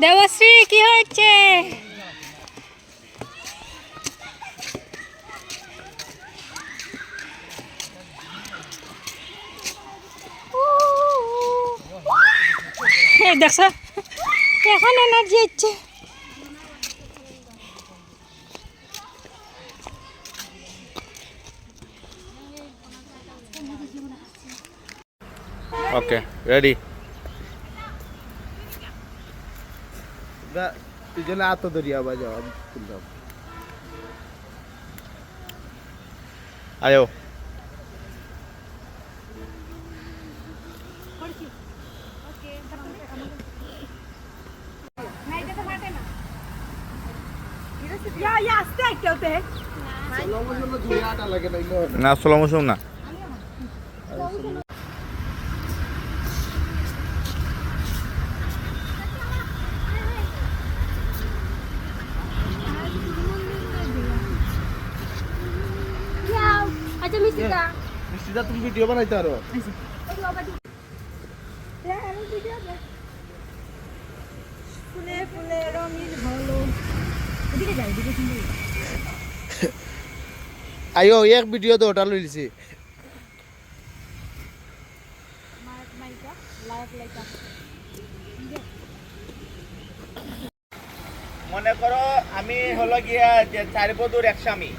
দেবশ্রী কি হচ্ছে? দেখছো এখন এনার্জি হচ্ছে। Okay ready. তুই জন্য আত দরিয়া বাজাও আয়ো না স্লো মোশন না। মিষ্টিটা তুমি ভিডিও বানাইতে পারো। আইও এক ভিডিও তো ওটা লইছি। মনে করো আমি হলো গিয়া যে চার বধুর এক স্বামী।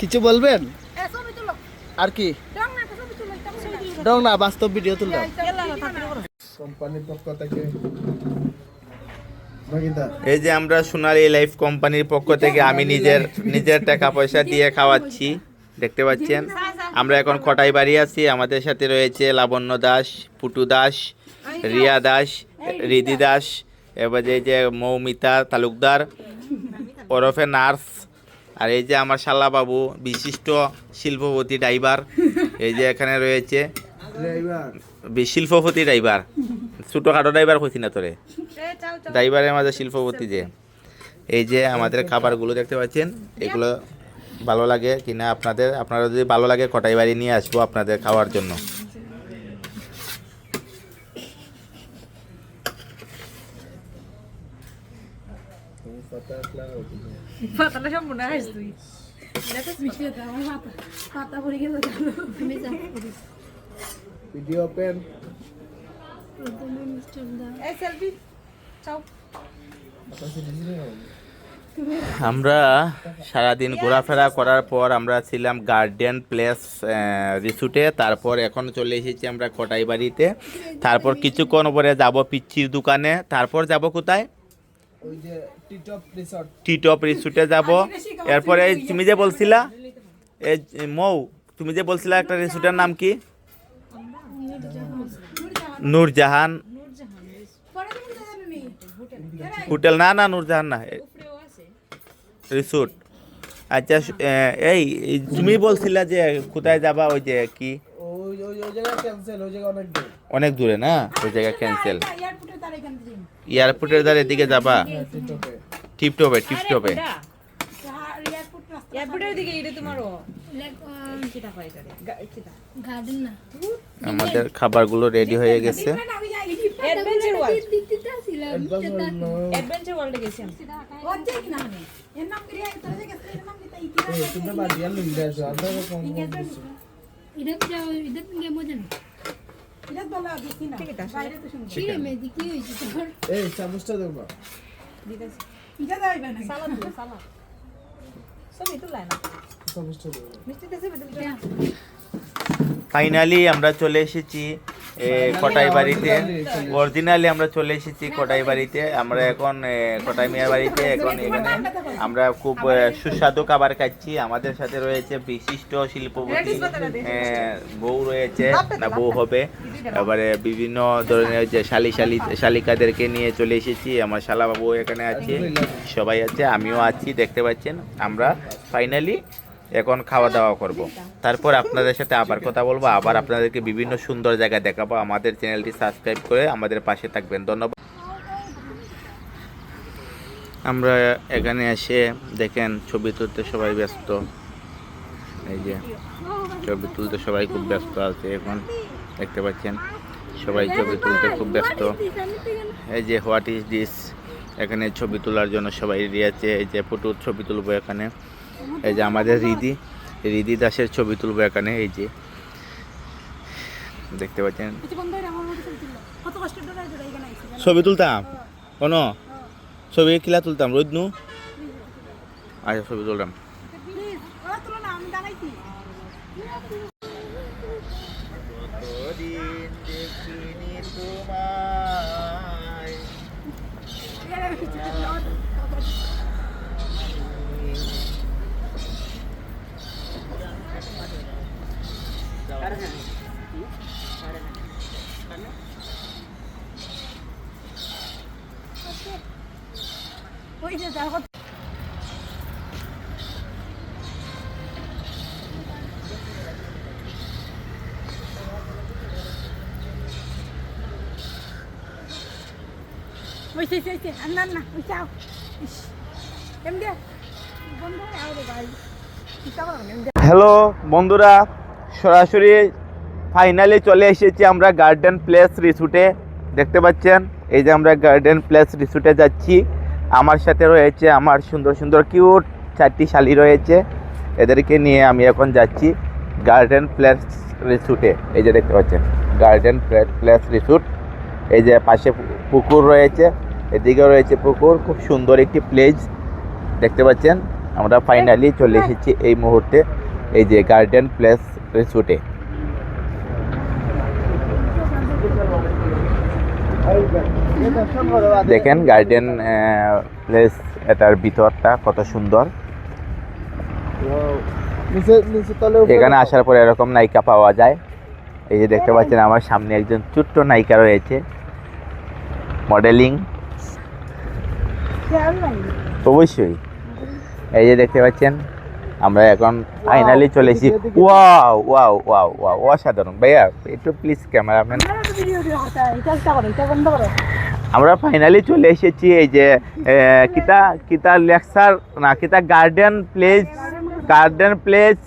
কিছু বলবেন আর কি? ডং না, বাস্তব ভিডিও তুললাম কোম্পানির পক্ষ থেকে। এই যে আমরা সোনালী লাইফ কোম্পানির পক্ষ থেকে আমি নিজের টাকা পয়সা দিয়ে খাওয়াচ্ছি, দেখতে পাচ্ছেন। আমরা এখন কটাই বাড়ি আছি। আমাদের সাথে রয়েছে লাবণ্য দাস, পুটু দাস, রিয়া দাস, রিদি দাস, এবার এই যে মৌমিতা তালুকদার ওরফে নার্স, আর এই যে আমার শাল্লা বাবু বিশিষ্ট শিল্পপতি ড্রাইভার। এই যে এখানে রয়েছে শিল্পপতি ড্রাইভার, ছোটোখাটো ড্রাইভার কইছি না তোরে, ড্রাইভারের মাঝে শিল্পপতি। যে এই যে আমাদের খাবারগুলো দেখতে পাচ্ছেন, এগুলো ভালো লাগে কিনা আপনারা যদি ভালো লাগে কটাই বাড়ি নিয়ে আসবো আপনাদের খাওয়ার জন্য। Video open. আমরা সারাদিন ঘোরাফেরা করার পর আমরা ছিলাম গার্ডেন প্লেস রিসোর্টে, তারপর এখন চলে এসেছি আমরা কটাই বাড়িতে। তারপর কিছুক্ষণ পরে যাব পিচ্চির দোকানে, তারপর যাব কোথায়? ওই যে টিটপ রিসোর্টে যাব। এরপরে তুমি যে বলছিলা এই মৌ, তুমি যে বলছিলা একটা রিসোর্টের নাম কি? নূরজাহান হোটেল। না না, নূরজাহান না, রিসোর্ট। আচ্ছা এই তুমি বলছিলা যে কোথায় যাবা, ওই যে কি অনেক দূরে না, ওই জায়গা ক্যান্সেল। এয়ারপোর্টের দ্বারা এদিকে যাবা, টিপটপে টিপটপে। আমাদের খাবারগুলো রেডি হয়ে গেছে। ফাইনালি আমরা চলে এসেছি কটাই বাড়িতে। অরিজিনালি আমরা চলে এসেছি কটাই বাড়িতে। আমরা এখন কটাই মিয়ার বাড়িতে। এখন এখানে আমরা খুব সুস্বাদু খাবার খাচ্ছি। আমাদের সাথে রয়েছে বিশিষ্ট শিল্পপতি বউ রয়েছে, না বউ হবে, এবারে বিভিন্ন ধরনের যে শালিকাদেরকে নিয়ে চলে এসেছি। আমার শালা বাবু এখানে আছে, সবাই আছে, আমিও আছি, দেখতে পাচ্ছেন। আমরা ফাইনালি এখন খাওয়া দাওয়া করব, তারপর আপনাদের সাথে আবার কথা বলবো, আবার আপনাদেরকে বিভিন্ন সুন্দর জায়গা দেখাবো। আমাদের চ্যানেলটি সাবস্ক্রাইব করে আমাদের পাশে থাকবেন। ধন্যবাদ। আমরা এখানে এসে দেখেন ছবি তুলতে সবাই ব্যস্ত। এই যে ছবি তুলতে সবাই খুব ব্যস্ত আছে এখন, দেখতে পাচ্ছেন সবাই ছবি তুলতে খুব ব্যস্ত। এই যে হোয়াট ইজ দিস, এখানে ছবি তোলার জন্য সবাই রেডি আছে। এই যে ফটোর ছবি তুলবো এখানে। এই যে আমাদের রিদি দাসের ছবি তুলবো এখানে। এই যে দেখতে পাচ্ছেন ছবি তুলতাম কোনো ছবি কিলা তুলতাম রোদনু। আচ্ছা ছবি তুললাম। হ্যালো বন্ধুরা, সরাসরি ফাইনালি চলে এসেছি আমরা গার্ডেন প্লেস রিসোর্টে। দেখতে পাচ্ছেন এই যে আমরা গার্ডেন প্লেস রিসোর্টে যাচ্ছি। আমার সাথে রয়েছে আমার সুন্দর সুন্দর কিউট 4টি শালি রয়েছে, এদেরকে নিয়ে আমি এখন যাচ্ছি গার্ডেন প্লেস রিসোর্টে। এই যে দেখতে পাচ্ছেন গার্ডেন প্লেস রিসোর্ট। এই যে পাশে পুকুর রয়েছে, এদিকেও রয়েছে পুকুর, খুব সুন্দর একটি প্লেস দেখতে পাচ্ছেন। আমরা ফাইনালি চলে এসেছি এই মুহূর্তে এই যে গার্ডেন প্লেস রিসোর্টে। দেখেন গার্ডেন প্লেস, এটার ভিতরটা কত সুন্দর। এখানে আসার পরে এরকম নায়িকা পাওয়া যায়। এই যে দেখতে পাচ্ছেন আমার সামনে একজন ছোট্ট নায়িকা রয়েছে, মডেলিং অবশ্যই। এই যে দেখতে পাচ্ছেন আমরা এখন ফাইনালি চলে এসেছি। ওয়াও ওয়াও ওয়াও ওয়াও, অসাধারণ। ভাইয়া একটু প্লিজ ক্যামেরাম্যান, আমরা ফাইনালি চলে এসেছি এই যে কিতা লেকচার না কিতা গার্ডেন প্লেস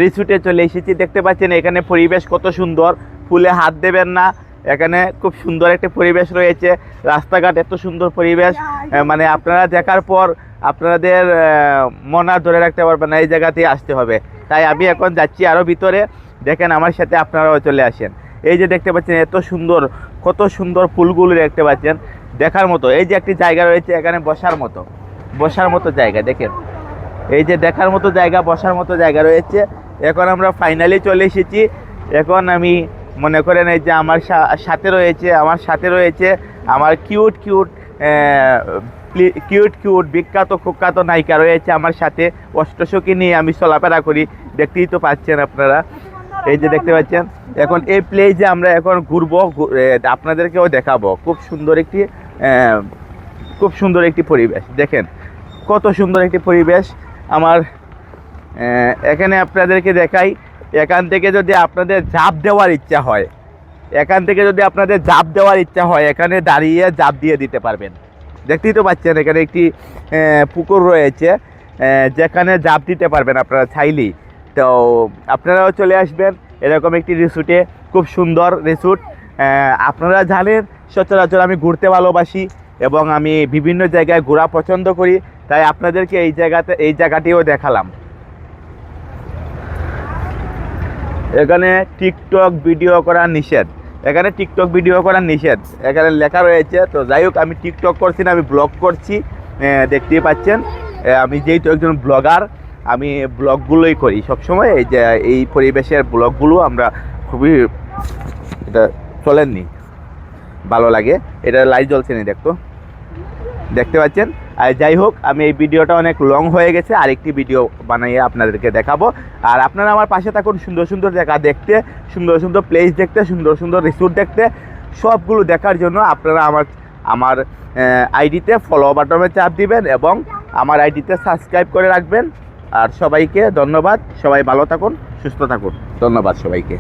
রিসোর্টে চলে এসেছি। দেখতে পাচ্ছেন এখানে পরিবেশ কত সুন্দর, ফুলে হাত দেবেন না, এখানে খুব সুন্দর একটা পরিবেশ রয়েছে, রাস্তাঘাট এত সুন্দর পরিবেশ, মানে আপনারা দেখার পর আপনাদের মন আর ধরে রাখতে পারবেন না, এই জায়গাতেই আসতে হবে। তাই আমি এখন যাচ্ছি আরও ভিতরে, দেখেন আমার সাথে আপনারাও চলে আসেন। এই যে দেখতে পাচ্ছেন এত সুন্দর, কত সুন্দর ফুলগুলো দেখতে পাচ্ছেন, দেখার মতো। এই যে একটি জায়গা রয়েছে এখানে বসার মতো জায়গা, দেখেন এই যে দেখার মতো জায়গা, বসার মতো জায়গা রয়েছে। এখন আমরা ফাইনালি চলে এসেছি। এখন আমি মনে করেন এই যে আমার সাথে রয়েছে আমার কিউট বিখ্যাত কুখ্যাত নায়িকা রয়েছে আমার সাথে। অষ্টসখী নিয়ে আমি চলাফেরা করি, দেখতেই তো পাচ্ছেন আপনারা। এই যে দেখতে পাচ্ছেন এখন এই প্লেসে আমরা এখন ঘুরবো, আপনাদেরকেও দেখাবো। খুব সুন্দর একটি পরিবেশ, দেখেন কত সুন্দর একটি পরিবেশ। আমার এখানে আপনাদেরকে দেখাই, এখান থেকে যদি আপনাদের ঝাঁপ দেওয়ার ইচ্ছা হয় এখানে দাঁড়িয়ে ঝাঁপ দিয়ে দিতে পারবেন। দেখতেই তো পাচ্ছেন এখানে একটি পুকুর রয়েছে, যেখানে ঝাঁপ দিতে পারবেন আপনারা চাইলেই। তো আপনারাও চলে আসবেন এরকম একটি রিসোর্টে, খুব সুন্দর রিসোর্ট। আপনারা জানেন সচরাচর আমি ঘুরতে ভালোবাসি এবং আমি বিভিন্ন জায়গায় ঘোরা পছন্দ করি, তাই আপনাদেরকে এই জায়গাটিও দেখালাম। এখানে টিকটক ভিডিও করা নিষেধ, এখানে লেখা রয়েছে। তো যাই হোক, আমি টিকটক করছি না, আমি ব্লগ করছি, দেখতেই পাচ্ছেন। আমি যেহেতু একজন ব্লগার, আমি ব্লগগুলোই করি সবসময়। এই যে এই পরিবেশের ব্লগগুলো আমরা খুবই, এটা চলেননি, ভালো লাগে। এটা লাইট জ্বলছে না, দেখতে পাচ্ছেন। আর যাই হোক, আমি এই ভিডিওটা অনেক লং হয়ে গেছে, আরেকটি ভিডিও বানিয়ে আপনাদেরকে দেখাবো। আর আপনারা আমার পাশে থাকুন সুন্দর সুন্দর জায়গা দেখতে, সুন্দর সুন্দর প্লেস দেখতে, সুন্দর সুন্দর রিসোর্ট দেখতে। সবগুলো দেখার জন্য আপনারা আমার আইডিতে ফলো বাটনে চাপ দিবেন এবং আমার আইডিতে সাবস্ক্রাইব করে রাখবেন। আর সবাইকে ধন্যবাদ, সবাই ভালো থাকুন, সুস্থ থাকুন, ধন্যবাদ সবাইকে।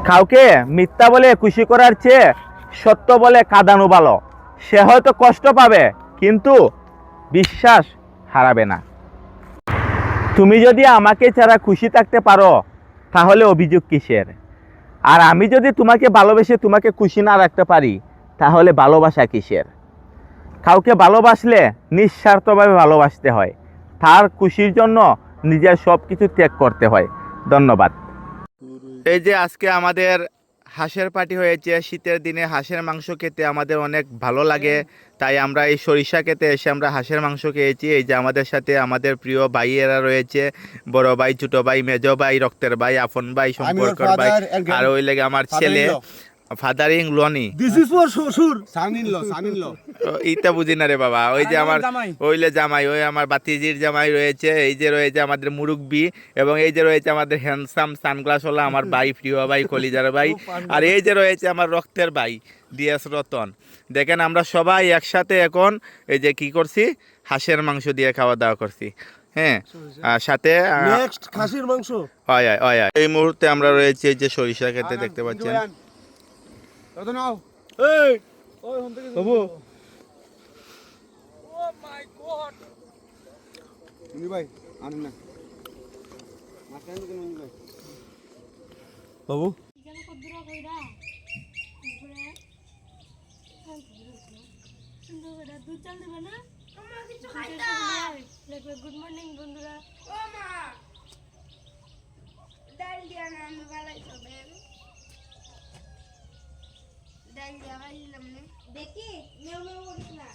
কাউকে মিথ্যা বলে খুশি করার চেয়ে সত্য বলে কাঁদানো ভালো। সে হয়তো কষ্ট পাবে কিন্তু বিশ্বাস হারাবে না। তুমি যদি আমাকে ছাড়া খুশি থাকতে পারো তাহলে অভিযোগ কিসের? আর আমি যদি তোমাকে ভালোবেসে তোমাকে খুশি না রাখতে পারি তাহলে ভালোবাসা কিসের? কাউকে ভালোবাসলে নিঃস্বার্থভাবে ভালোবাসতে হয়, তার খুশির জন্য নিজের সব কিছু ত্যাগ করতে হয়। ধন্যবাদ। এই যে আজকে আমাদের হাঁসের পার্টি হয়েছে। শীতের দিনে হাঁসের মাংস খেতে আমাদের অনেক ভালো লাগে, তাই আমরা এই সরিষা খেতে এসে আমরা হাঁসের মাংস খেয়েছি। এই যে আমাদের সাথে আমাদের প্রিয় ভাইয়েরা রয়েছে, বড় ভাই, ছোট ভাই, মেজ ভাই, রক্তের ভাই, আপন ভাই, সম্পর্কের ভাই, আর ওই লেগে আমার ছেলে father in lonely. This is for শ্বশুর সান ইন ল এইটা বুঝি না রে বাবা। ওই যে আমার ওইলে জামাই, ওই আমার বাতিজির জামাই রয়েছে, এই যে রয়েছে আমাদের মুরব্বি, এবং এই যে রয়েছে আমাদের হ্যান্ডসাম সানগ্লাসওয়ালা আমার ভাই, প্রিয় ভাই, কলিজার ভাই, আর এই যে রয়েছে আমার রক্তের ভাই ডিএস রতন। দেখেন আমরা সবাই একসাথে এখন এই যে কি করছি, হাঁসের মাংস দিয়ে খাওয়া দাওয়া করছি। হ্যাঁ, আর সাথে নেক্সট খাসির মাংস। হয় হয় হয়। এই মুহূর্তে আমরা রয়েছি এই যে সরিষা খেতে, দেখতে পাচ্ছেন। কত নাও এই ওই হোম থেকে বাবু। ও মাই গড নি ভাই আনেন না মাথায় কেন নি ভাই বাবু যেন কদ্দুরা কইরা উপরে সুন্দর করে দুধ চাল দেবে না? আমার কিছু খাইতা লাগবে। গুড মর্নিং বন্ধুরা। ও মা ডাল দিয়া না আমি বালাই সবে ডাল দিয়া গাইলাম না দেখি মেও মেও করিস না।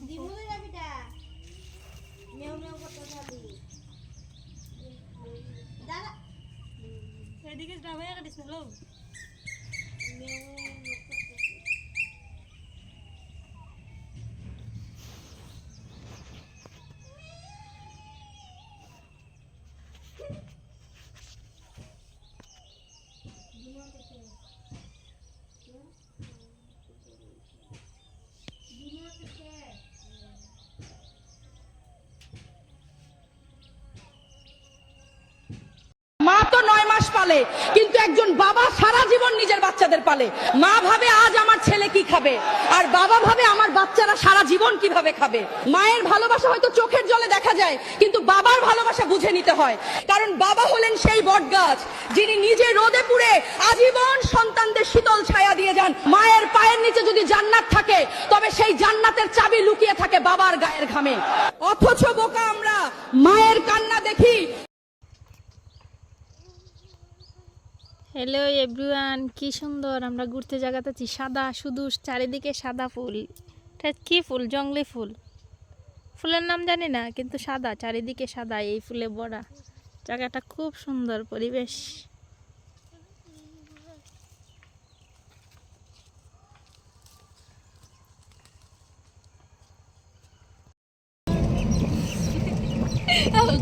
দিমু যাবিটা মেও মেও করতে থাকি দাদা এদিকে যাবে কাটিস না লো মেও মেও করতে। মা তো 9 মাস পালে, কিন্তু একজন বাবা সারা জীবন নিজের বাচ্চাদের পালে। মা ভাবে আজ আমার ছেলে কি খাবে, আর বাবা ভাবে আমার বাচ্চারা সারা জীবন কিভাবে খাবে। মায়ের ভালোবাসা হয়তো চোখের জলে দেখা যায়, কিন্তু বাবার ভালোবাসা বুঝে নিতে হয়। কারণ বাবা হলেন সেই বটগাছ যিনি নিজে রোদে পুড়ে আজীবন সন্তানদের শীতল ছায়া দিয়ে যান। মায়ের পায়ের নিচে যদি জান্নাত থাকে, তবে সেই জান্নাতের চাবি লুকিয়ে থাকে বাবার গায়ের ঘামে। অথচ বোকা আমরা, মায়ের কান্না দেখি। হ্যালো এভরিওয়ান, কি সুন্দর আমরা ঘুরতে জায়গাতেছি। সাদা, শুধু চারিদিকে সাদা ফুল। এটা কি ফুল? জংলি ফুল। ফুলের নাম জানি না, কিন্তু সাদা, চারিদিকে সাদা, এই ফুলে ভরা। জায়গাটা খুব সুন্দর পরিবেশ।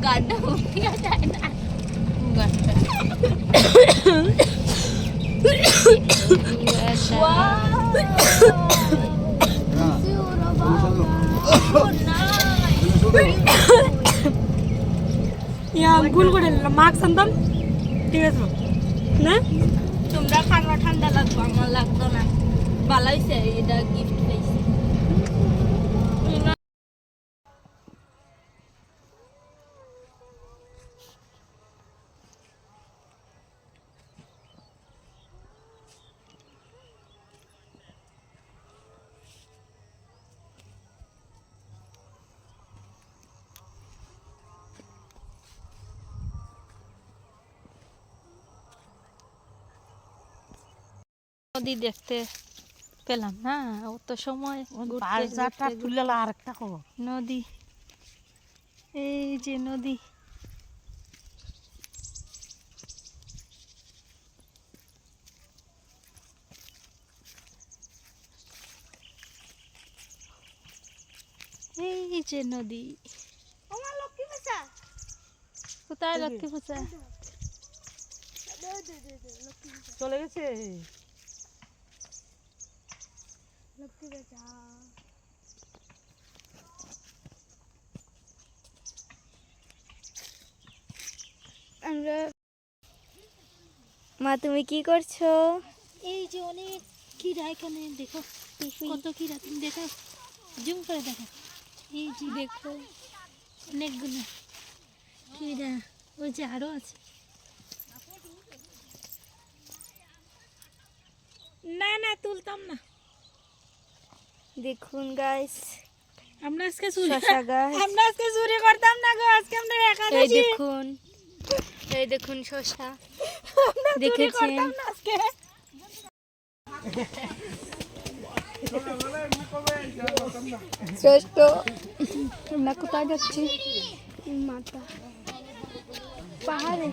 গাড্ডা যায় না গাড্ডা। ভুল করে মাস্ক আনতাম, ঠিক আছে না? তোমরা খানা ঠান্ডা লাগবে, আমার লাগতো না। ভালো হয়েছে, এটা গিফট পেয়েছি। নদী দেখতে পেলাম না, অত সময় নদী, এই যে নদী। এই যে নদী। কোথায় লক্ষ্মী পূজা? চলে গেছে। আমরা মা তুমি কি করছো? এই যে অনেক কিরা এখানে দেখো, কত কিরা তুমি দেখো, জুম করে দেখো, এই যে দেখো অনেকগুলো কিরা, ওই যে আরো আছে। না না তুলতাম না, দেখুন গাইস, আমরা আজকে চুরি শশা গাছ। আমরা আজকে চুরি করতাম না গো, আজকে আমরা এই একাদশী। দেখুন, এই দেখুন শশা দেখেছেন? আজকে শ্রেষ্ঠ। আমরা কোথায় যাচ্ছি? মাতা পাহাড়ে।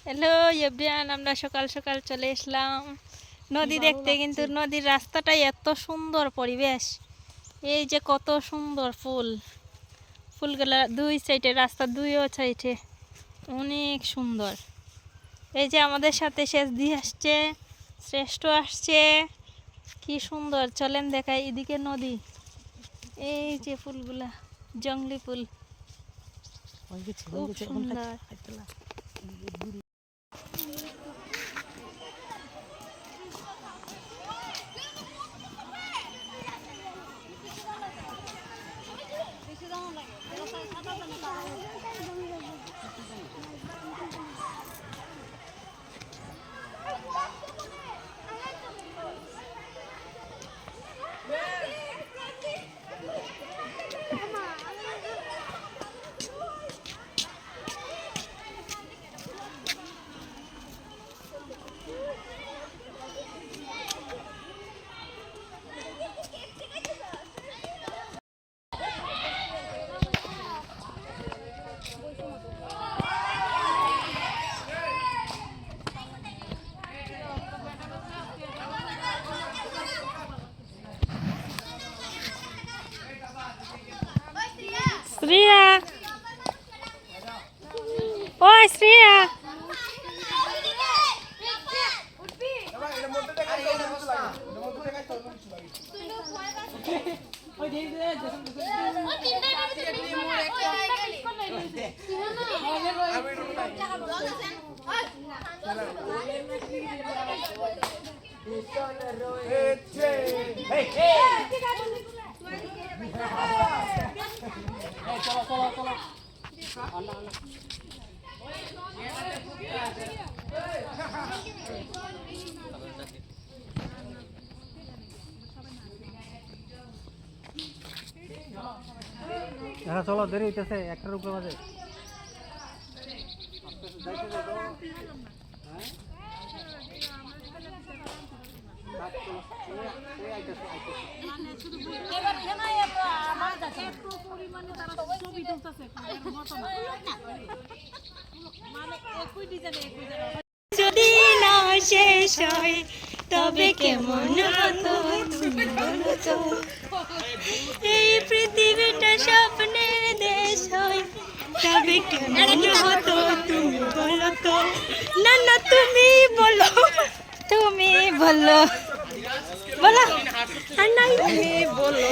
হ্যালো এভরিওয়ান, আমরা সকাল সকাল চলে আসলাম নদী দেখতে, কিন্তু নদীর রাস্তাটাই এত সুন্দর, পরিবেশ এই যে কত সুন্দর ফুল, ফুলগুলা দুই সাইডে, রাস্তা দুইও সাইডে অনেক সুন্দর। এই যে আমাদের সাথে শেষ দিয়ে আসছে, শ্রেষ্ঠ আসছে, কি সুন্দর। চলেন দেখাই, এদিকে নদী, এই যে ফুলগুলা জংলি ফুল, খুব সুন্দর। শ্রিয়া, ওই শ্রিয়া, চলো দেরি হইতেছে, একটার উপরে বাজে। যদি না শেষ হয় তবে কেমন হতো তুমি বলো তো? এই পৃথিবীটা স্বপ্নের দেশ হয় তবে কেমন হতো তুমি বলো তো? না না তুমি বলো, তুমি বলো, বলো আর নাই তুমি বলো।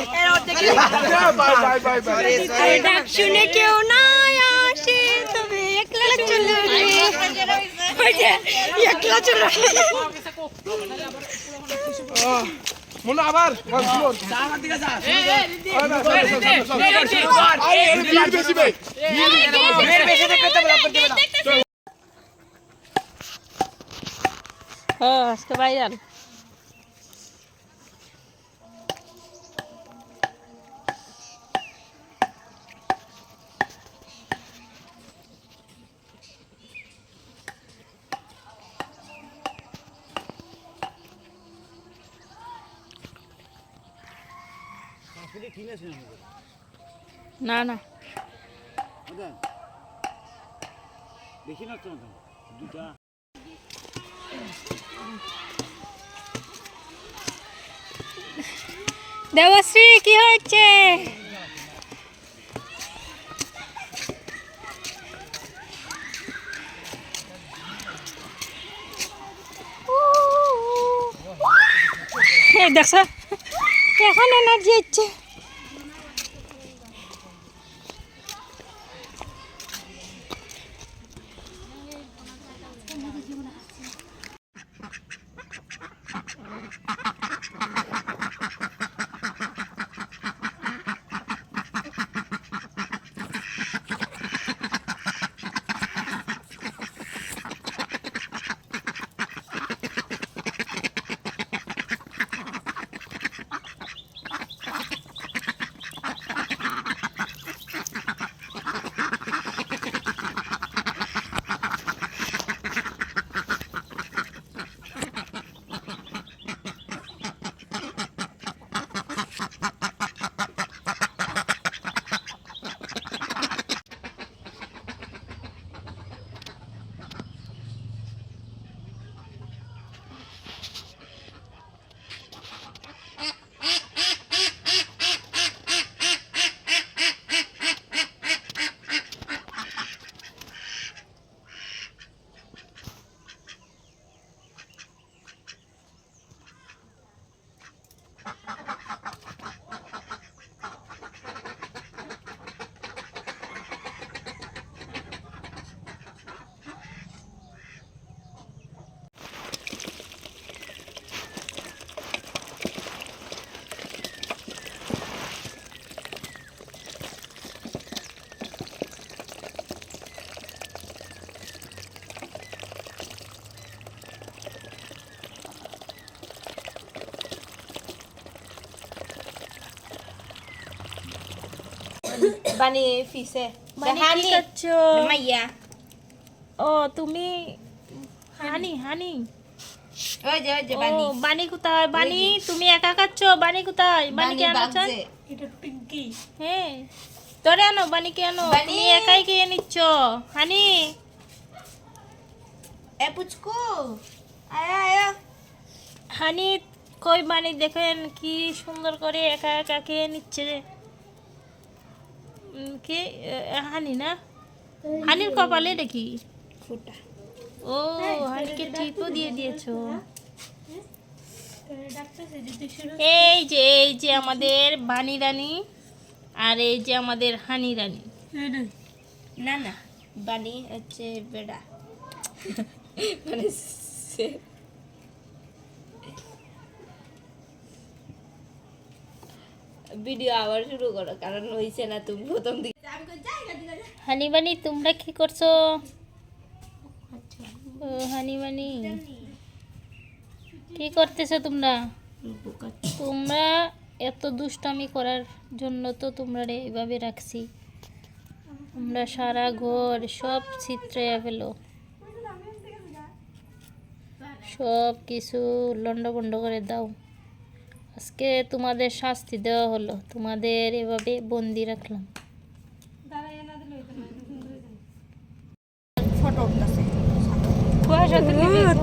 আরে ডাক শুনে কেউ না আসে তবে একলা চলে ওই যে একলা চলে মনে আবার আজকে ভাইরাল না না দেবশ্রী কি হচ্ছে দেখছ এখন এনার্জি হচ্ছে বানি ফিসে বানি কি করছো? মাইয়া ও তুমি হানি হানি ওই যে ও বানি কোথায় বানি তুমি একা খাচ্ছো বানি কোথায় বানিকে আনো চান এটা পিঙ্কি হ্যাঁ তোরে আনো বানিকে আনো বানি। তুমি একাই খেয়ে নিচ্ছ হানি এ পুচকু আয়া আয়া হানি কই বানি দেখেন কি সুন্দর করে একা একা খেয়ে নিচ্ছে রে কে হানি না হানির কপালে দেখি ফুটা ও হানিকে টিপও দিয়ে দিয়েছো এই যে আমাদের বানি রানী আর এই যে আমাদের হানি রানী না না বানি হচ্ছে বেড়া মানে ভিডিও আবার শুরু করো কারণ হইছে না তুমি প্রথম দিকে হানি বানি তোমরা কি করছো ও হানি বানি কি করতেছো তোমরা তোমরা এত দুষ্টামি করার জন্য তো তোমরা এইভাবে রাখছি আমরা সারা ঘর সব ছিত্রে ফেলো সব কিছু লন্ডভন্ড করে দাও আজকে তোমাদের শাস্তি দেওয়া হলো তোমাদের এভাবে বন্দি রাখলাম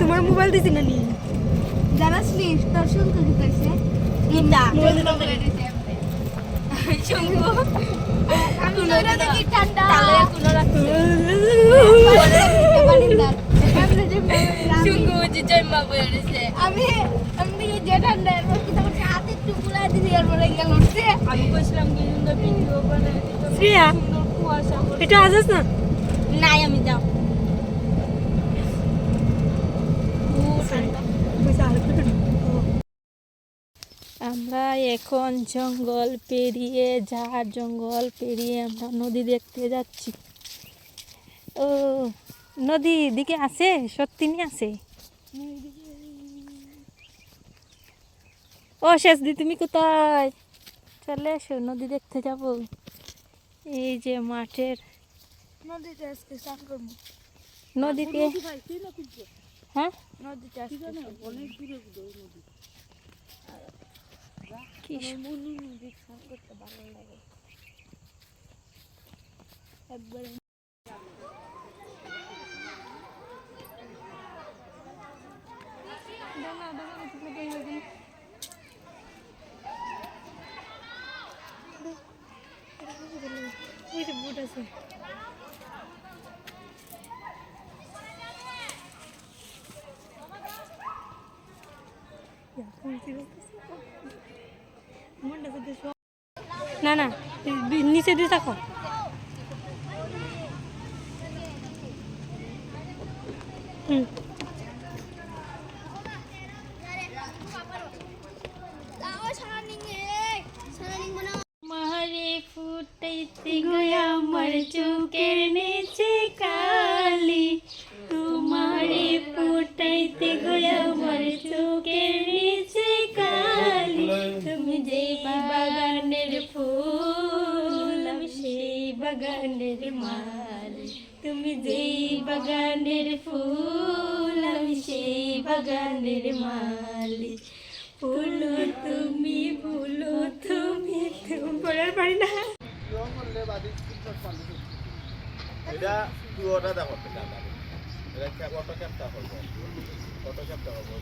তোমার মোবাইল দিছি না নি জানাস নি তোর শুনতে দিতেছে ইটা শুনবো আমি তোরা দেখি ঠান্ডা তালে কোনো রাখছে শুনবো যে জয় মা বলেছে আমি যে ঠান্ডা এর মধ্যে তোমার হাতে আমি কইছিলাম কি সুন্দর ভিডিও বানাই শ্রিয়া এটা আজাস না নাই আমি যাও আমরা এখন জঙ্গল পেরিয়ে জঙ্গল পেরিয়ে আমরা নদী দেখতে যাচ্ছি। ও নদী দিকে আছে, সত্যি নিয়ে আছে। ও শেষ দি, তুমি কোথায়? চলে এসো, নদী দেখতে যাব। এই যে মাঠের নদীতে আজকে স্নান করবো। নদীতে, হ্যাঁ নদীতে আজকে অনেক দূরে নদী। কি নদী স্নান করতে ভালো লাগে একবারে। ওই যে বুট আছে। না না নিচে দিয়ে থাকো। মারে ফুটাইতে গয়া আমার চোখের নিচে কালি, তোমারে ফুটাইতে গয়া আমার চোখের নিচে কালি। তুমি যেই বাগানের ফুল, আমি সেই বাগানের মালি। তুমি যেই বাগানের ফুল, আমি সেই বাগানের মালি। ফুলো তুমি, ফুলো তুমি, তুমি পড়ার পারি না। এটা তুই ওটা দেখো, এটা অটো ক্যাপটা হবে, অটো ক্যাপটা হবে।